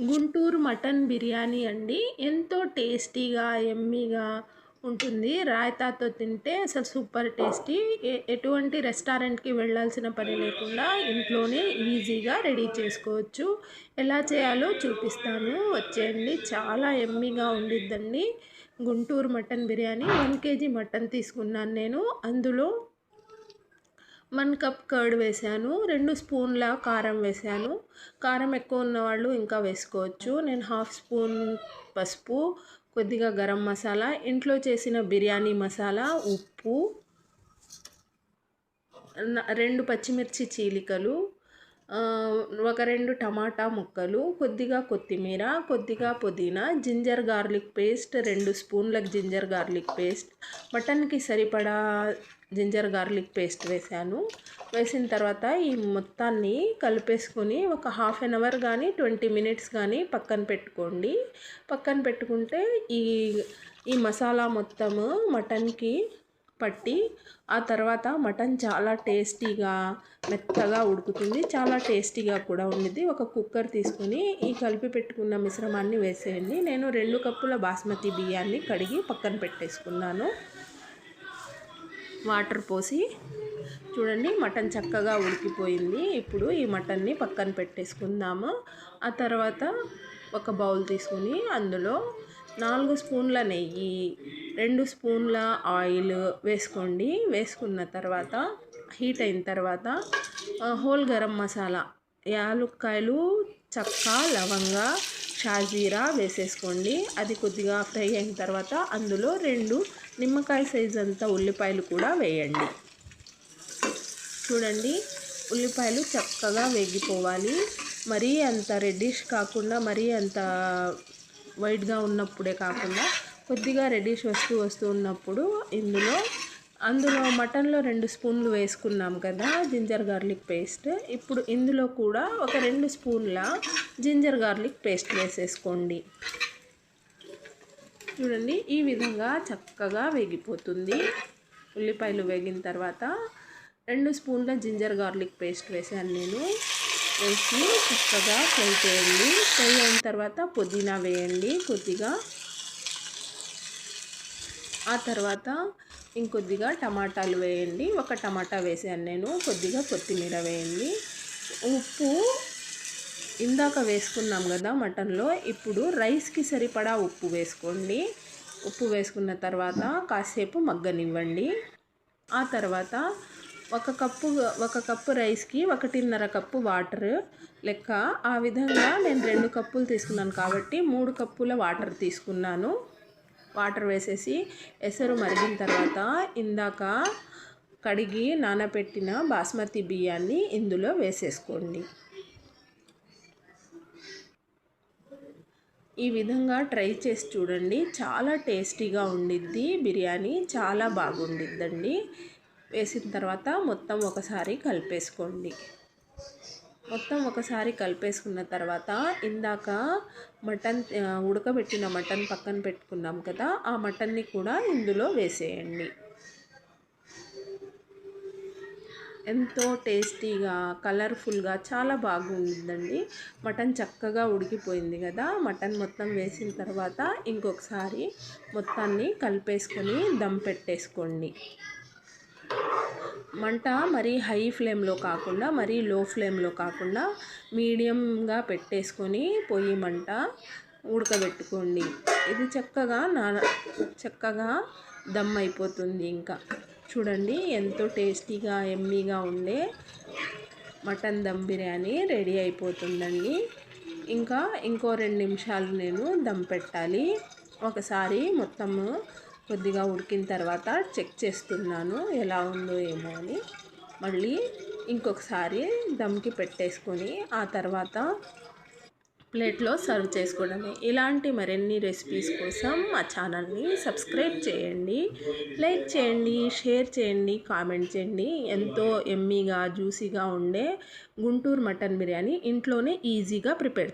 Guntur mutton biryani అండి. ఎంతో టేస్టీగా, యమ్మీగా ఉంటుంది. రాయితాతో తింటే అసలు సూపర్ టేస్టీ. ఎటువంటి రెస్టారెంట్‌కి వెళ్ళాల్సిన పని లేకుండా ఇంట్లోనే ఈజీగా రెడీ చేసుకోవచ్చు. ఎలా చేయాలో చూపిస్తాను. వచ్చేయండి. చాలా యమ్మీగా ఉండిద్దండి. Guntur mutton biryani 1 KG mutton తీసుకున్నాను నేను. అందులో 1 కప్ కర్డ్ వేసాను. 2 స్పూన్ల కారం వేసాను. కారం ఎక్కువ ఉన్నవాళ్ళు ఇంకా వేసుకోవచ్చు. నేను హాఫ్ స్పూన్ పసుపు, కొద్దిగా గరం మసాలా, ఇంట్లో చేసిన బిర్యానీ మసాలా, ఉప్పు, 2 పచ్చిమిర్చి చీలికలు, ఒక 2 టమాటా ముక్కలు, కొద్దిగా కొత్తిమీర, కొద్దిగా పుదీనా, జింజర్ గార్లిక్ పేస్ట్, 2 స్పూన్ల జింజర్ గార్లిక్ పేస్ట్, మటన్కి సరిపడా జింజర్ గార్లిక్ పేస్ట్ వేసాను. వేసిన తర్వాత ఈ మొత్తాన్ని కలిపేసుకొని ఒక హాఫ్ అన్ అవర్ కానీ 20 మినిట్స్ కానీ పక్కన పెట్టుకోండి. పక్కన పెట్టుకుంటే ఈ మసాలా మొత్తము మటన్కి పట్టి ఆ తర్వాత మటన్ చాలా టేస్టీగా మెత్తగా ఉడుకుతుంది. చాలా టేస్టీగా కూడా ఉండిద్ది. ఒక కుక్కర్ తీసుకొని ఈ కలిపి పెట్టుకున్న మిశ్రమాన్ని వేసేయండి. నేను 2 కప్పుల బాస్మతి బియ్యాన్ని కడిగి పక్కన పెట్టేసుకున్నాను. వాటర్ పోసి చూడండి, మటన్ చక్కగా ఉడికిపోయింది. ఇప్పుడు ఈ మటన్ని పక్కన పెట్టేసుకుందాము. ఆ తర్వాత ఒక బౌల్ తీసుకుని అందులో 4 స్పూన్ల నెయ్యి, 2 స్పూన్ల ఆయిల్ వేసుకోండి. వేసుకున్న తర్వాత హీట్ అయిన తర్వాత హోల్ గరం మసాలా, యాలుక్కాయలు, చెక్క, లవంగ, షాజీరా వేసేసుకోండి. అది కొద్దిగా ఫ్రై అయిన తర్వాత అందులో 2 నిమ్మకాయ సైజ్ అంత ఉల్లిపాయలు కూడా వేయండి. చూడండి, ఉల్లిపాయలు చక్కగా వేగిపోవాలి. మరీ అంత రెడ్డిష్ కాకుండా, మరీ అంత వైట్గా ఉన్నప్పుడే కాకుండా కొద్దిగా రెడ్డిష్ వస్తూ ఉన్నప్పుడు అందులో మటన్లో 2 స్పూన్లు వేసుకున్నాం కదా జింజర్ గార్లిక్ పేస్ట్. ఇప్పుడు ఇందులో కూడా ఒక 2 స్పూన్ల జింజర్ గార్లిక్ పేస్ట్ వేసేసుకోండి. చూడండి, ఈ విధంగా చక్కగా వేగిపోతుంది. ఉల్లిపాయలు వేగిన తర్వాత 2 స్పూన్ల జింజర్ గార్లిక్ పేస్ట్ వేసాను నేను. వేసి చక్కగా ఫ్రై చేయండి. ఫ్రై అయిన తర్వాత పుదీనా వేయండి కొద్దిగా. ఆ తర్వాత ఇంకొద్దిగా టమాటాలు వేయండి. ఒక టమాటా వేసాను నేను. కొద్దిగా కొత్తిమీర వేయండి. ఉప్పు ఇందాక వేసుకున్నాం కదా మటన్లో. ఇప్పుడు రైస్కి సరిపడా ఉప్పు వేసుకోండి. ఉప్పు వేసుకున్న తర్వాత కాసేపు మగ్గనివ్వండి. ఆ తర్వాత ఒక కప్పు రైస్కి 1.5 కప్పు వాటర్ లెక్క. ఆ విధంగా నేను 2 కప్పులు తీసుకున్నాను కాబట్టి 3 కప్పుల వాటర్ తీసుకున్నాను. వాటర్ వేసేసి ఎసరు మరిగిన తర్వాత ఇందాక కడిగి నానబెట్టిన బాస్మతి బియ్యాన్ని ఇందులో వేసేసుకోండి. ఈ విధంగా ట్రై చేసి చూడండి. చాలా టేస్టీగా ఉండిద్ది బిర్యానీ. చాలా బాగుండిద్దండి. వేసిన తర్వాత మొత్తం ఒకసారి కలిపేసుకోండి. మొత్తం ఒకసారి కలిపేసుకున్న తర్వాత ఇందాక ఉడకబెట్టిన మటన్ పక్కన పెట్టుకున్నాం కదా, ఆ మటన్ని కూడా ఇందులో వేసేయండి. ఎంతో టేస్టీగా, కలర్ఫుల్గా చాలా బాగుంటుందండి. మటన్ చక్కగా ఉడికిపోయింది కదా. మటన్ మొత్తం వేసిన తర్వాత ఇంకొకసారి మొత్తాన్ని కలిపేసుకొని దమ్ పెట్టేసుకోండి. మంట మరీ హై ఫ్లేమ్లో కాకుండా, మరీ లో ఫ్లేమ్లో కాకుండా మీడియంగా పెట్టేసుకొని పొయ్యి మంట ఉడకబెట్టుకోండి. ఇది చక్కగా దమ్ అయిపోతుంది. ఇంకా చూడండి, ఎంతో టేస్టీగా యమ్మీగా ఉండే మటన్ దమ్ బిర్యానీ రెడీ అయిపోతుందండి. ఇంకో 2 నిమిషాలు నేను దమ్ పెట్టాలి. ఒకసారి మొత్తము కొద్దిగా ఉడికిన తర్వాత చెక్ చేస్తున్నాను ఎలా ఉందో ఏమో అని. మళ్ళీ ఇంకొకసారి దమ్కి పెట్టేసుకొని ఆ తర్వాత ప్లేట్లో సర్వ్ చేసుకోవడమే. ఇలాంటి మరిన్ని రెసిపీస్ కోసం మా ఛానల్ని సబ్స్క్రైబ్ చేయండి, లైక్ చేయండి, షేర్ చేయండి, కామెంట్ చేయండి. ఎంతో యమ్మీగా, జ్యూసీగా ఉండే గుంటూరు మటన్ బిర్యానీ ఇంట్లోనే ఈజీగా ప్రిపేర్